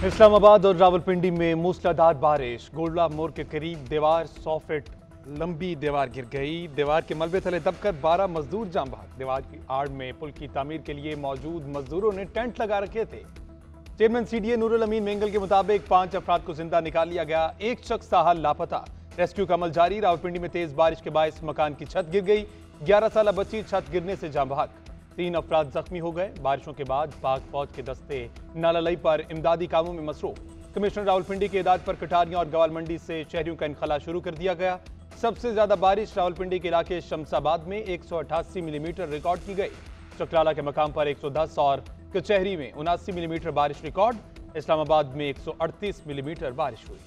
इस्लामाबाद और रावलपिंडी में मूसलाधार बारिश। गोल्डा मोड़ के करीब दीवार 100 फीट लंबी दीवार गिर गई। दीवार के मलबे तले दबकर 12 मजदूर जाम बहक। दीवार की आड़ में पुल की तामीर के लिए मौजूद मजदूरों ने टेंट लगा रखे थे। चेयरमैन सीडीए नूरुल अमीन मेंगल के मुताबिक 5 अफराद को जिंदा निकाल लिया गया। एक शख्स ताहाल लापता। रेस्क्यू का अमल जारी। रावलपिंडी में तेज बारिश के बायस मकान की छत गिर गई। 11 साल बच्ची छत गिरने से जाम बहक। 3 अफराद जख्मी हो गए। बारिशों के बाद पाक फौज के दस्ते नालालई पर इमदादी कामों में मसरूफ। कमिश्नर रावलपिंडी की हिदायत पर कटारियां और गवाल मंडी से शहरियों का इनखला शुरू कर दिया गया। सबसे ज्यादा बारिश रावलपिंडी के इलाके शमसाबाद में 188 मिलीमीटर रिकॉर्ड की गई। चकराला के मकाम पर 110 और कचहरी में 79 मिलीमीटर बारिश रिकॉर्ड। इस्लामाबाद में 138 मिलीमीटर बारिश हुई।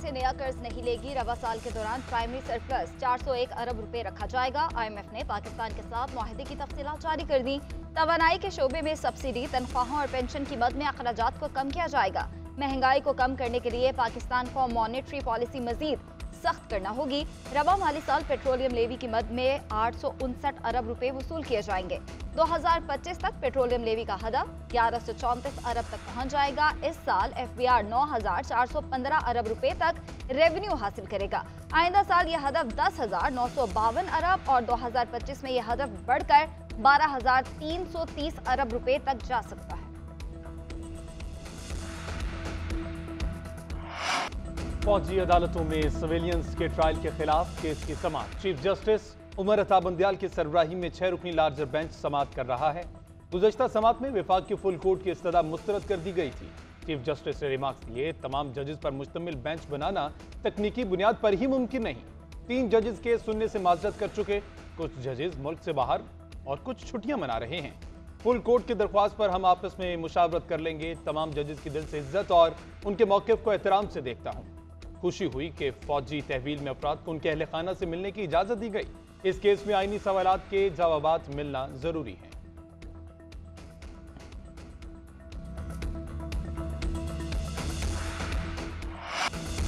नया कर्ज नहीं लेगी। रवा साल के दौरान प्राइमरी सरप्लस 401 अरब रुपए रखा जाएगा। IMF ने पाकिस्तान के साथ मुआहदे की तफसीलात जारी कर दी। तवानाई के शोबे में सब्सिडी, तनख्वाहों और पेंशन की मद में अखराजात को कम किया जाएगा। महंगाई को कम करने के लिए पाकिस्तान को मॉनेटरी पॉलिसी मजीद सख्त करना होगी। रवा माली साल पेट्रोलियम लेवी की मद में 859 अरब रुपए वसूल किए जाएंगे। 2025 तक पेट्रोलियम लेवी का हदफ 1134 अरब तक पहुंच जाएगा। इस साल FBR 9415 अरब रुपए तक रेवेन्यू हासिल करेगा। आइंदा साल यह हदफ 10,952 अरब और 2025 में यह हदफ बढ़कर 12,330 अरब रुपए तक जा सकता है। फौजी अदालतों में सिविलियंस के ट्रायल के खिलाफ केस की समाअत। चीफ जस्टिस उमर अता बंदियाल की सरबराही में 6 रुकनी लार्जर बेंच समाअत कर रहा है। गुज़श्ता समाअत में विफाक की फुल कोर्ट की इस्तदा मुस्तरद कर दी गई थी। चीफ जस्टिस ने रिमार्क्स दिए, तमाम जजेस पर मुश्तमिल बेंच बनाना तकनीकी बुनियाद पर ही मुमकिन नहीं। 3 जजेस केस सुनने से माजरत कर चुके। कुछ जजेस मुल्क से बाहर और कुछ छुट्टियां मना रहे हैं। फुल कोर्ट की दरख्वास्त पर हम आपस में मुशावरत कर लेंगे। तमाम जजेस की दिल से इज्जत और उनके मौक़िफ़ को एहतराम से देखता हूँ। खुशी हुई कि फौजी तहवील में अफराद को उनके अहले खाना से मिलने की इजाजत दी गई। इस केस में आईनी सवालात के जवाबात मिलना जरूरी है।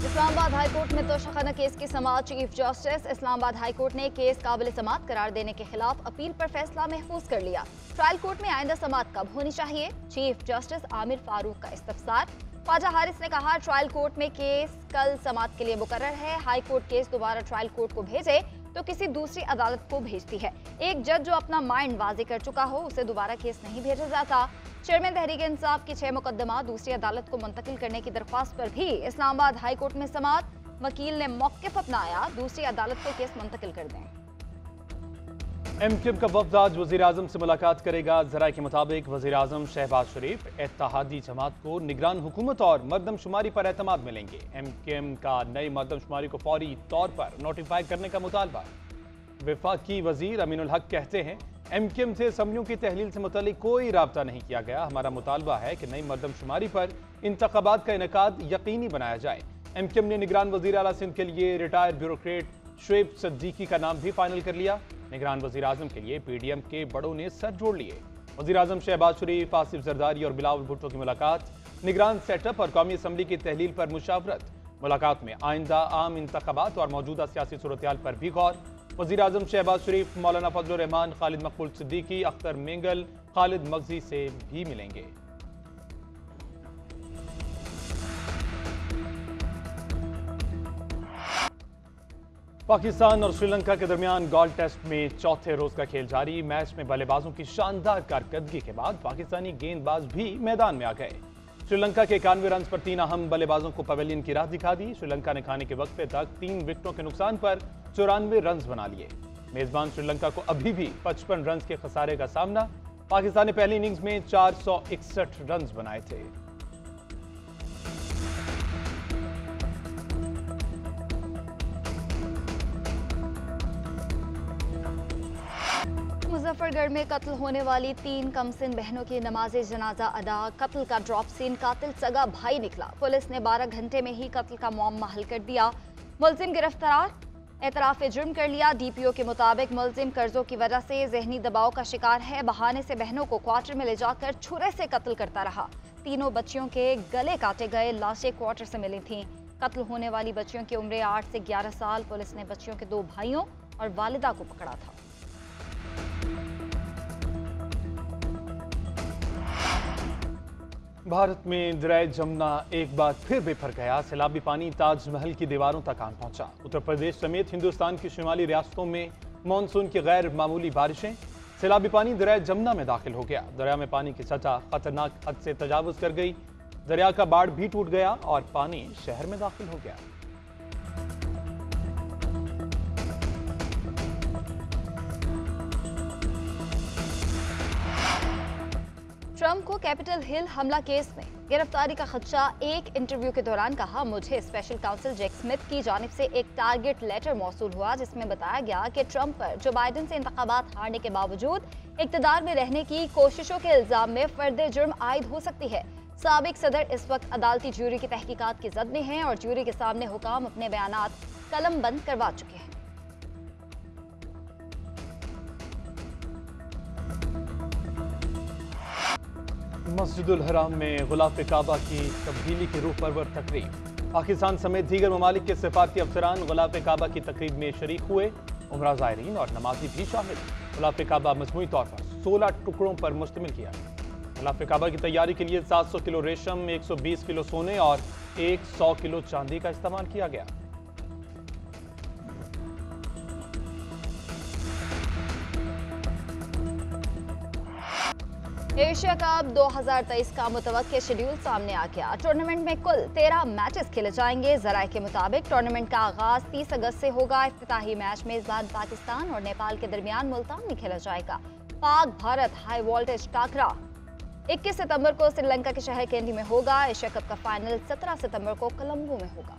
इस्लामाबाद हाईकोर्ट में तोशाखाना केस की समाअत। चीफ जस्टिस इस्लामाबाद हाईकोर्ट ने केस काबिल समाअत करार देने के खिलाफ अपील पर फैसला महफूज कर लिया। ट्रायल कोर्ट में आइंदा समाअत कब होनी चाहिए? चीफ जस्टिस आमिर फारूक का इस्तफसार। ख्वाजा हारिस ने कहा, ट्रायल कोर्ट में केस कल समाअत के लिए मुकर्रर है। हाई कोर्ट केस दोबारा ट्रायल कोर्ट को भेजे तो किसी दूसरी अदालत को भेजती है। एक जज जो अपना माइंड वाजे कर चुका हो उसे दोबारा केस नहीं भेजा जाता। चेयरमैन तहरीक इंसाफ की 6 मुकदमा दूसरी अदालत को मुंतकिल करने की दरख्वास्त पर भी इस्लामाबाद हाई कोर्ट में समाअत। वकील ने मौक़िफ़ अपनाया, दूसरी अदालत को केस मुंतकिल कर दें। MKM का वफ्द आज वज़ीर आज़म से मुलाकात करेगा। ज़राए के मुताबिक वज़ीर आज़म शहबाज शरीफ इत्तेहादी जमात को निगरान हुकूमत और मरदमशुमारी पर एतमाद मिलेंगे। MKM का नई मरदमशुमारी को फौरी तौर पर नोटिफाई करने का मुतालबा। वफाकी वज़ीर अमीनुल हक कहते हैं, MKM से असम्बलियों की तहलील से मुतालिक कोई राब्ता नहीं किया गया। हमारा मुतालबा है कि नई मरदमशुमारी पर इंतखाबात का इनेकाद यकीनी बनाया जाए। MKM ने निगरान वज़ीर आला सिंध के लिए रिटायर्ड ब्यूरोक्रेट शुएब सिद्दीकी का नाम भी फाइनल कर लिया। निगरान वज़ीर आज़म के लिए PDM के बड़ों ने सर जोड़ लिए। वज़ीर आज़म शहबाज शरीफ, आसिफ जरदारी और बिलावल भुट्टो की मुलाकात। निगरान सेटअप और कौमी असम्बली की तहलील पर मुशावरत। मुलाकात में आइंदा आम इंतखाबात और मौजूदा सियासी सूरत-ए-हाल पर भी गौर। वज़ीर आज़म शहबाज शरीफ मौलाना फजलुर रहमान, खालिद मकबूल सिद्दीकी, अख्तर मेंगल, खालिद मगजी से भी मिलेंगे। पाकिस्तान और श्रीलंका के दरमियान गोल्ड टेस्ट में चौथे रोज का खेल जारी। मैच में बल्लेबाजों की शानदार कारकर्दगी के बाद पाकिस्तानी गेंदबाज भी मैदान में आ गए। श्रीलंका के 91 रन पर 3 अहम बल्लेबाजों को पवेलियन की राह दिखा दी। श्रीलंका ने खाने के वक्फे तक 3 विकेटों के नुकसान पर 94 रन बना लिए। मेजबान श्रीलंका को अभी भी 55 रन के खसारे का सामना। पाकिस्तान ने पहली इनिंग्स में 461 रन बनाए थे। मुजफ्फरगढ़ में कत्ल होने वाली 3 कमसिन बहनों की नमाज़े जनाजा अदा। कत्ल का ड्रॉप सीन कातिल सगा भाई निकला। पुलिस ने 12 घंटे में ही कत्ल का मुअम्मा हल कर दिया। मुलजिम गिरफ्तार, एतराफ़ जुर्म कर लिया। DPO के मुताबिक मुलजिम कर्जों की वजह से जहनी दबाव का शिकार है। बहाने से बहनों को क्वार्टर में ले जाकर छुरे से कत्ल करता रहा। तीनों बच्चियों के गले काटे गए लाशें क्वार्टर से मिली थीं। कत्ल होने वाली बच्चियों की उम्र 8 से 11 साल। पुलिस ने बच्चियों के 2 भाइयों और वालिदा को पकड़ा था। भारत में दरिया जमुना एक बार फिर बिफर गया। सैलाबी पानी ताजमहल की दीवारों तक आन पहुंचा। उत्तर प्रदेश समेत हिंदुस्तान की शुमाली रियासतों में मानसून की गैर मामूली बारिशें। सैलाबी पानी दरिया जमुना में दाखिल हो गया। दरिया में पानी की सतह खतरनाक हद से तजावुज कर गई। दरिया का बाढ़ भी टूट गया और पानी शहर में दाखिल हो गया। ट्रंप को कैपिटल हिल हमला केस में गिरफ्तारी का खदशा। एक इंटरव्यू के दौरान कहा, मुझे स्पेशल काउंसिल जैक स्मिथ की जानिब से एक टारगेट लेटर मौसूल हुआ जिसमें बताया गया कि ट्रंप पर जो बाइडेन से इंतखाबात हारने के बावजूद इक्तदार में रहने की कोशिशों के इल्जाम में फर्द जुर्म आयद हो सकती है। साबिक सदर इस वक्त अदालती ज्यूरी की तहकीकात की जद में हैं और ज्यूरी के सामने हुकाम अपने बयानात कलम बंद करवा चुके हैं। मस्जिदुल हराम में गुलाफ काबा की तब्दीली की रूह परवर तकरीब। पाकिस्तान समेत दीगर ममालिक के सिफारती अफसरान गुलाफ काबा की तकरीब में शरीक हुए। उमरा ज़ायरीन और नमाजी भी शामिल। गुलाफ काबा मजमूई तौर पर 16 टुकड़ों पर मुश्तमिल किया। गुलाफ काबा की तैयारी के लिए 700 किलो रेशम, 120 किलो सोने और 100 किलो चांदी का इस्तेमाल किया गया। एशिया कप 2023 का मुतवक्किल शेड्यूल सामने आ गया। टूर्नामेंट में कुल 13 मैचेस खेले जाएंगे। जराये के मुताबिक टूर्नामेंट का आगाज 30 अगस्त से होगा। इफ्तिताही मैच मेजबान पाकिस्तान और नेपाल के दरमियान मुल्तान में खेला जाएगा। पाक भारत हाई वोल्टेज टाकरा 21 सितंबर को श्रीलंका के शहर कैंडी में होगा। एशिया कप का फाइनल 17 सितंबर को कोलंबो में होगा।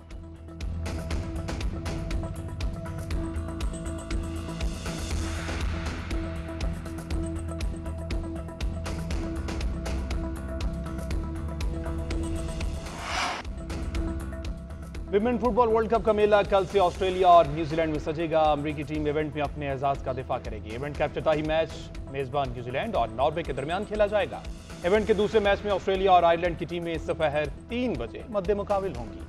विमेन फुटबॉल वर्ल्ड कप का मेला कल से ऑस्ट्रेलिया और न्यूजीलैंड में सजेगा। अमेरिकी टीम इवेंट में अपने एजाज का दिफा करेगी। इवेंट का इफ्तिताही मैच मेजबान न्यूजीलैंड और नॉर्वे के दरमियान खेला जाएगा। इवेंट के दूसरे मैच में ऑस्ट्रेलिया और आयरलैंड की टीमें दोपहर 3 बजे मद्दे मुकाबिल होंगी।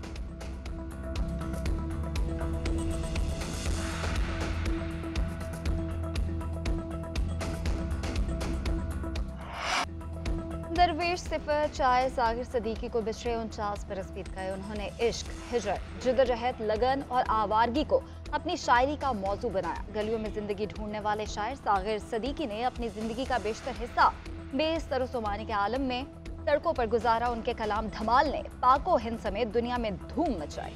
दरवेश सिफर चाय सागिर सदीकी को बिछड़े 49 बरस बीत गए। उन्होंने इश्क, हिजरत, जिदरजहद, लगन और आवारगी को अपनी शायरी का मौजू बनाया। गलियों में जिंदगी ढूंढने वाले शायर सागिर सदीकी ने अपनी जिंदगी का बेशतर हिस्सा बेसतरोसुमानी के आलम में सड़कों पर गुजारा। उनके कलाम धमाल ने पाको हिंद समेत दुनिया में धूम मचाई।